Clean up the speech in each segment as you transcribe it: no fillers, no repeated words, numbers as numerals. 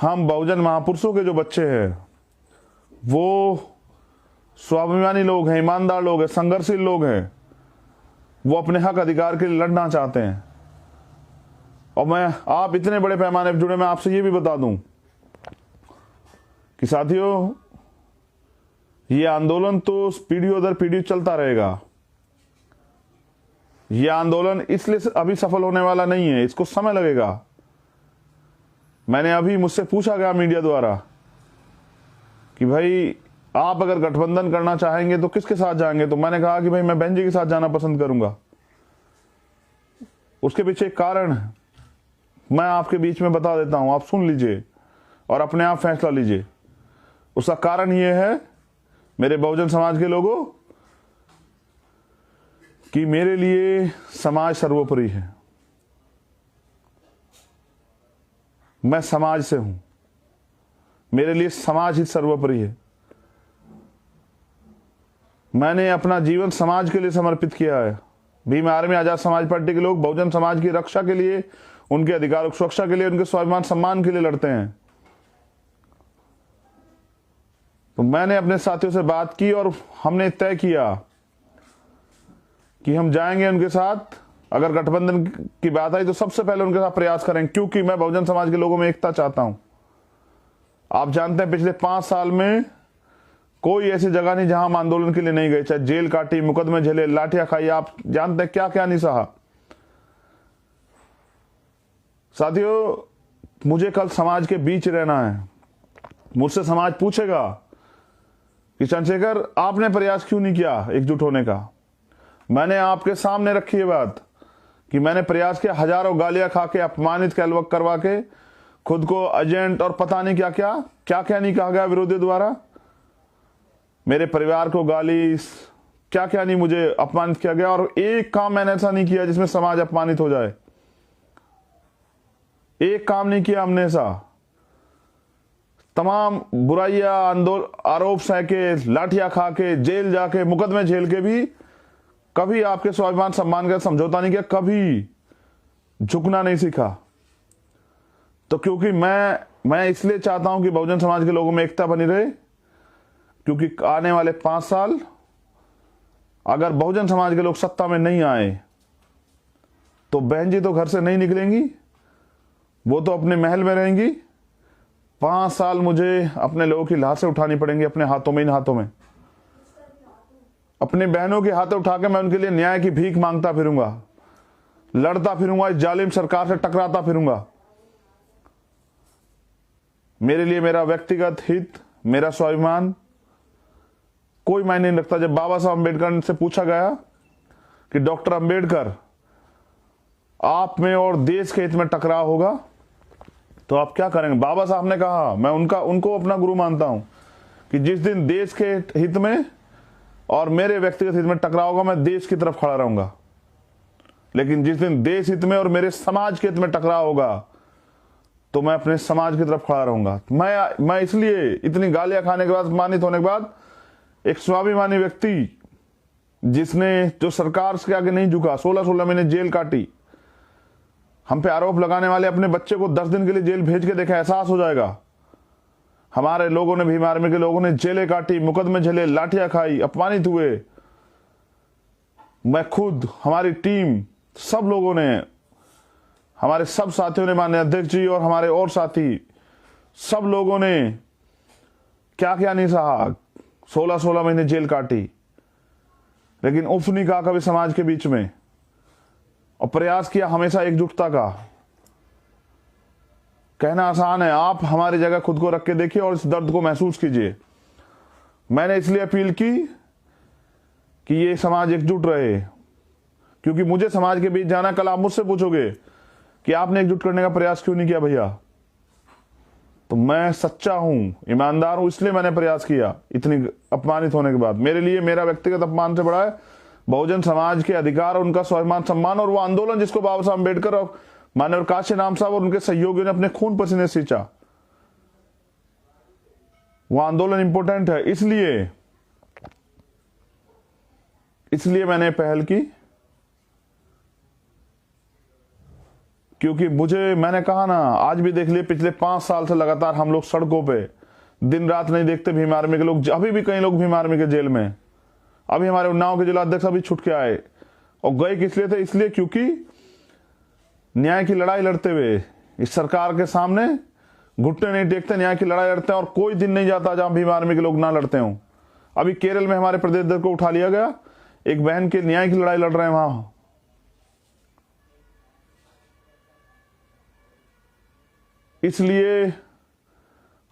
हम बहुजन महापुरुषों के जो बच्चे हैं वो स्वाभिमानी लोग हैं, ईमानदार लोग हैं, संघर्षशील लोग हैं। वो अपने हक अधिकार के लिए लड़ना चाहते हैं। और आप इतने बड़े पैमाने पर जुड़े, मैं आपसे ये भी बता दूं कि साथियों, ये आंदोलन तो पीढ़ियों दर पीढ़ी चलता रहेगा। ये आंदोलन इसलिए अभी सफल होने वाला नहीं है, इसको समय लगेगा। मैंने अभी, मुझसे पूछा गया मीडिया द्वारा कि भाई आप अगर गठबंधन करना चाहेंगे तो किसके साथ जाएंगे, तो मैंने कहा कि भाई मैं बहन जी के साथ जाना पसंद करूंगा। उसके पीछे एक कारण है, मैं आपके बीच में बता देता हूं, आप सुन लीजिए और अपने आप फैसला लीजिए। उसका कारण यह है, मेरे बहुजन समाज के लोगों, कि मेरे लिए समाज सर्वोपरि है। मैं समाज से हूं, मेरे लिए समाज ही सर्वोपरि है। मैंने अपना जीवन समाज के लिए समर्पित किया है। भीम आर्मी, आजाद समाज पार्टी के लोग बहुजन समाज की रक्षा के लिए, उनके अधिकारों की सुरक्षा के लिए, उनके स्वाभिमान सम्मान के लिए लड़ते हैं। तो मैंने अपने साथियों से बात की और हमने तय किया कि हम जाएंगे उनके साथ। अगर गठबंधन की बात आई तो सबसे पहले उनके साथ प्रयास करेंगे, क्योंकि मैं बहुजन समाज के लोगों में एकता चाहता हूं। आप जानते हैं पिछले 5 साल में कोई ऐसी जगह नहीं जहां हम आंदोलन के लिए नहीं गए, चाहे जेल काटी, मुकदमे झेले, लाठियां खाई, आप जानते हैं क्या क्या नहीं सहा। साथियों, मुझे कल समाज के बीच रहना है। मुझसे समाज पूछेगा कि चंद्रशेखर आपने प्रयास क्यों नहीं किया एकजुट होने का। मैंने आपके सामने रखी है बात कि मैंने प्रयास किया, हजारों गालियां खा के, अपमानित करवा के, खुद को एजेंट और पता नहीं क्या क्या नहीं कहा गया विरोधियों द्वारा, मेरे परिवार को गाली, क्या क्या नहीं मुझे अपमानित किया गया। और एक काम मैंने ऐसा नहीं किया जिसमें समाज अपमानित हो जाए। एक काम नहीं किया हमने ऐसा। तमाम बुराइयां, आरोप सहके, लाठियां खा के, जेल जाके, मुकदमे झेल के भी कभी आपके स्वाभिमान सम्मान का समझौता नहीं किया, कभी झुकना नहीं सीखा। तो क्योंकि मैं इसलिए चाहता हूं कि बहुजन समाज के लोगों में एकता बनी रहे, क्योंकि आने वाले 5 साल अगर बहुजन समाज के लोग सत्ता में नहीं आए तो बहन जी तो घर से नहीं निकलेंगी, वो तो अपने महल में रहेंगी। 5 साल मुझे अपने लोगों की लाशें उठानी पड़ेंगी अपने हाथों में, इन हाथों में। अपनी बहनों के हाथों उठा के मैं उनके लिए न्याय की भीख मांगता फिरूंगा, लड़ता फिरूंगा, इस जालिम सरकार से टकराता फिरूंगा। मेरे लिए मेरा व्यक्तिगत हित, मेरा स्वाभिमान कोई मायने नहीं रखता। जब बाबा साहब अम्बेडकर से पूछा गया कि डॉक्टर अम्बेडकर, आप में और देश के हित में टकराव होगा तो आप क्या करेंगे, बाबा साहब ने कहा, मैं उनको अपना गुरु मानता हूं, कि जिस दिन देश के हित में और मेरे व्यक्तिगत हित में टकराव होगा, मैं देश की तरफ खड़ा रहूंगा। लेकिन जिस दिन देश हित में और मेरे समाज के हित में टकराव होगा तो मैं अपने समाज की तरफ खड़ा रहूंगा। मैं इसलिए इतनी गालियां खाने के बाद, अपमानित होने के बाद, एक स्वाभिमानी व्यक्ति जो सरकार के आगे नहीं झुका, 16 महीने जेल काटी, हम पे आरोप लगाने वाले अपने बच्चे को 10 दिन के लिए जेल भेज के देखा, एहसास हो जाएगा। हमारे लोगों ने, भीम आर्मी के लोगों ने जेलें काटी, मुकदमे झेले, लाठियां खाई, अपमानित हुए। मैं खुद, हमारी टीम, सब लोगों ने, हमारे सब साथियों ने, माननीय अध्यक्ष जी और हमारे और साथी, सब लोगों ने क्या क्या नहीं सहा। 16 महीने जेल काटी, लेकिन उफ नहीं कहा कभी समाज के बीच में, और प्रयास किया हमेशा एकजुटता का। कहना आसान है, आप हमारी जगह खुद को रख के देखिए और इस दर्द को महसूस कीजिए। मैंने इसलिए अपील की कि ये समाज एकजुट रहे, क्योंकि मुझे समाज के बीच जाना। कल आप मुझसे पूछोगे कि आपने एकजुट करने का प्रयास क्यों नहीं किया भैया, तो मैं सच्चा हूं, ईमानदार हूं, इसलिए मैंने प्रयास किया। इतनी अपमानित होने के बाद मेरे लिए मेरा व्यक्तिगत अपमान से बड़ा है बहुजन समाज के अधिकार, उनका स्वाभिमान सम्मान, और वो आंदोलन जिसको बाबा साहब अम्बेडकर और माननीय काशी नाम साहब और उनके सहयोगियों ने अपने खून पसीने सींचा, वो आंदोलन इंपॉर्टेंट है। इसलिए मैंने पहल की क्योंकि मैंने कहा ना, आज भी देख लिए, पिछले 5 साल से लगातार हम लोग सड़कों पे दिन रात नहीं देखते भीम आर्मी के लोग। अभी भी कई लोग भीम आर्मी के जेल में। अभी हमारे उन्नाव के जिलाध्यक्ष अभी छूट के आए, और गए किस लिए थे? इसलिए क्योंकि न्याय की लड़ाई लड़ते हुए इस सरकार के सामने घुटने नहीं टेकते, न्याय की लड़ाई लड़ते हैं। और कोई दिन नहीं जाता जहां भीम आर्मी के लोग ना लड़ते हों। अभी केरल में हमारे प्रदेश अध्यक्ष को उठा लिया गया, एक बहन के न्याय की लड़ाई लड़ रहे हैं वहां। इसलिए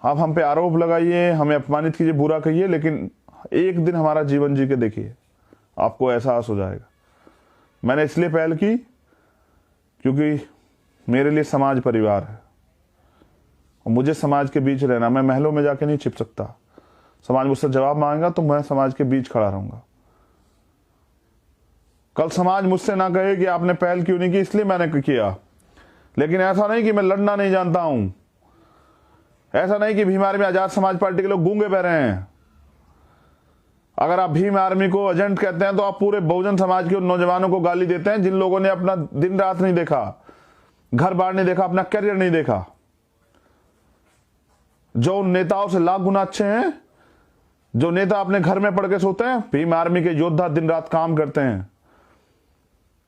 आप हम पे आरोप लगाइए, हमें अपमानित कीजिए, बुरा कहिए, लेकिन एक दिन हमारा जीवन जी के देखिए, आपको एहसास हो जाएगा। मैंने इसलिए पहल की क्योंकि मेरे लिए समाज परिवार है, और मुझे समाज के बीच रहना। मैं महलों में जाके नहीं छिप सकता। समाज मुझसे जवाब मांगेगा तो मैं समाज के बीच खड़ा रहूंगा। कल समाज मुझसे ना कहे कि आपने पहल क्यों नहीं की, इसलिए मैंने किया। लेकिन ऐसा नहीं कि मैं लड़ना नहीं जानता हूं, ऐसा नहीं कि भीम आर्मी आजाद समाज पार्टी के लोग गूंगे बह रहे हैं। अगर आप भीम आर्मी को एजेंट कहते हैं तो आप पूरे बहुजन समाज के उन नौजवानों को गाली देते हैं जिन लोगों ने अपना दिन रात नहीं देखा, घर बार नहीं देखा, अपना करियर नहीं देखा, जो उन नेताओं से लाख गुना अच्छे हैं। जो नेता अपने घर में पड़ के सोते हैं, भीम आर्मी के योद्धा दिन रात काम करते हैं,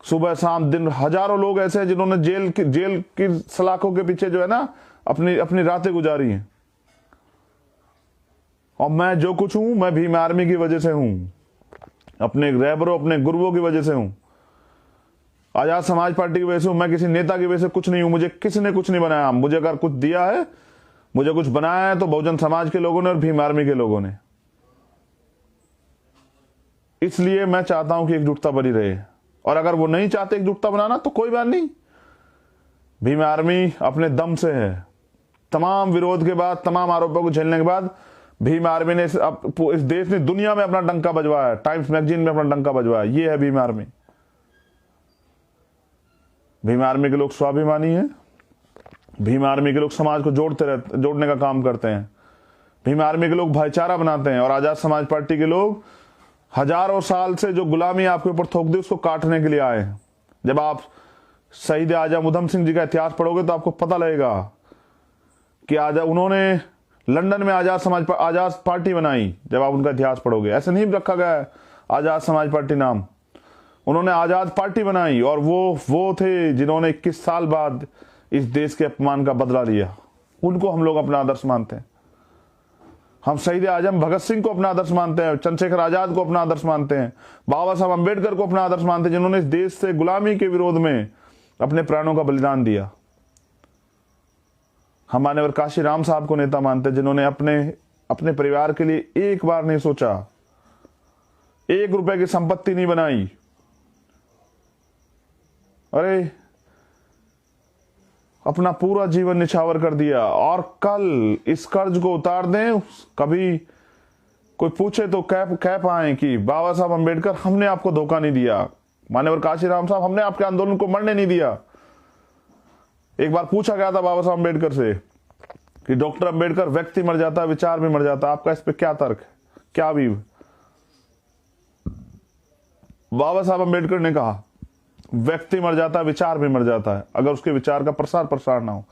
सुबह शाम दिन। हजारों लोग ऐसे हैं जिन्होंने जेल की सलाखों के पीछे जो है ना अपनी रातें गुजारी हैं। और मैं जो कुछ हूं, मैं भीम आर्मी की वजह से हूं, अपने रहबरों, अपने गुरुओं की वजह से हूं, आजाद समाज पार्टी की वजह से हूं। मैं किसी नेता की वजह से कुछ नहीं हूं। मुझे किसी ने कुछ नहीं बनाया। मुझे अगर कुछ दिया है, मुझे कुछ बनाया है, तो बहुजन समाज के लोगों ने और भीम आर्मी के लोगों ने। इसलिए मैं चाहता हूं कि एकजुटता बनी रहे। और अगर वो नहीं चाहते एकजुटता बनाना तो कोई बात नहीं, भीम आर्मी अपने दम से है। तमाम विरोध के बाद, तमाम आरोपों को झेलने के बाद भीम आर्मी ने इस देश ने, दुनिया में अपना डंका बजवाया, टाइम्स मैगजीन में अपना डंका बजवाया। ये है भीम आर्मी। भीम आर्मी के लोग स्वाभिमानी हैं। भीम आर्मी के लोग समाज को जोड़ने का काम करते हैं। भीम आर्मी के लोग भाईचारा बनाते हैं। और आजाद समाज पार्टी के लोग हजारों साल से जो गुलामी आपके ऊपर थोक दी, उसको काटने के लिए आए हैं। जब आप शहीद आजम उधम सिंह जी का इतिहास पढ़ोगे तो आपको पता लगेगा कि उन्होंने लंदन में आजाद पार्टी बनाई। जब आप उनका इतिहास पढ़ोगे, ऐसे नहीं रखा गया है आजाद समाज पार्टी नाम। उन्होंने आजाद पार्टी बनाई, और वो थे जिन्होंने 21 साल बाद इस देश के अपमान का बदला लिया। उनको हम लोग अपना आदर्श मानते हैं। हम शहीद आजम भगत सिंह को अपना आदर्श मानते हैं, चंद्रशेखर आजाद को अपना आदर्श मानते हैं, बाबा साहब अम्बेडकर को अपना आदर्श मानते हैं, जिन्होंने इस देश से गुलामी के विरोध में अपने प्राणों का बलिदान दिया। हम मान्यवर काशी राम साहब को नेता मानते हैं, जिन्होंने अपने परिवार के लिए एक बार नहीं सोचा, 1 रुपए की संपत्ति नहीं बनाई। अरे अपना पूरा जीवन निछावर कर दिया। और कल इस कर्ज को उतार दें, कभी कोई पूछे तो कह पाए कि बाबा साहब अम्बेडकर, हमने आपको धोखा नहीं दिया। मान्यवर काशी राम साहब, हमने आपके आंदोलन को मरने नहीं दिया। एक बार पूछा गया था बाबा साहब अम्बेडकर से कि डॉक्टर अम्बेडकर, व्यक्ति मर जाता, विचार भी मर जाता, आपका इस पे क्या तर्क है, क्या अवीब? बाबा साहब अम्बेडकर ने कहा, व्यक्ति मर जाता, विचार भी मर जाता है, अगर उसके विचार का प्रसार ना हो।